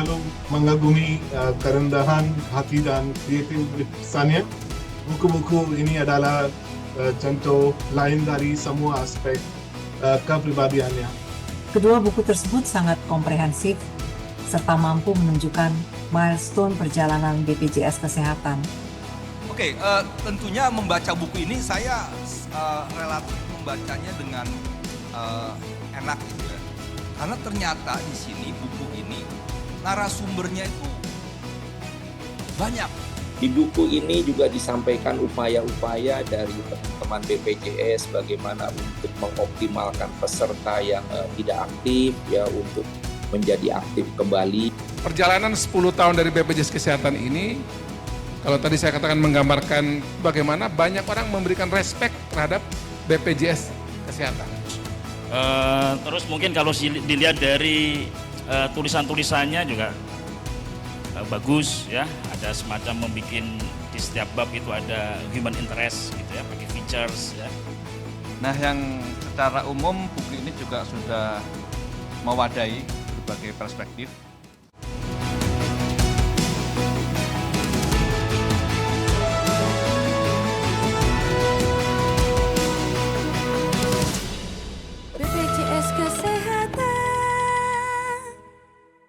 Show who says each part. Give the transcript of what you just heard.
Speaker 1: selalu mengagumi kerendahan hati dan kreativitasnya. Buku-buku ini adalah contoh lain dari semua aspek kepribadiannya.
Speaker 2: Kedua buku tersebut sangat komprehensif serta mampu menunjukkan milestone perjalanan BPJS Kesehatan.
Speaker 3: Oke, tentunya membaca buku ini saya relatif membacanya dengan enak gitu ya. Karena ternyata di sini buku ini narasumbernya itu banyak.
Speaker 4: Di buku ini juga disampaikan upaya-upaya dari teman-teman BPJS bagaimana untuk mengoptimalkan peserta yang tidak aktif ya untuk menjadi aktif kembali.
Speaker 5: Perjalanan 10 tahun dari BPJS Kesehatan ini, kalau tadi saya katakan menggambarkan bagaimana banyak orang memberikan respek terhadap BPJS Kesehatan.
Speaker 6: Terus mungkin kalau dilihat dari tulisan-tulisannya juga bagus ya, ada semacam membuat di setiap bab itu ada human interest gitu ya, pakai features ya.
Speaker 7: Nah, yang secara umum buku ini juga sudah mewadahi berbagai perspektif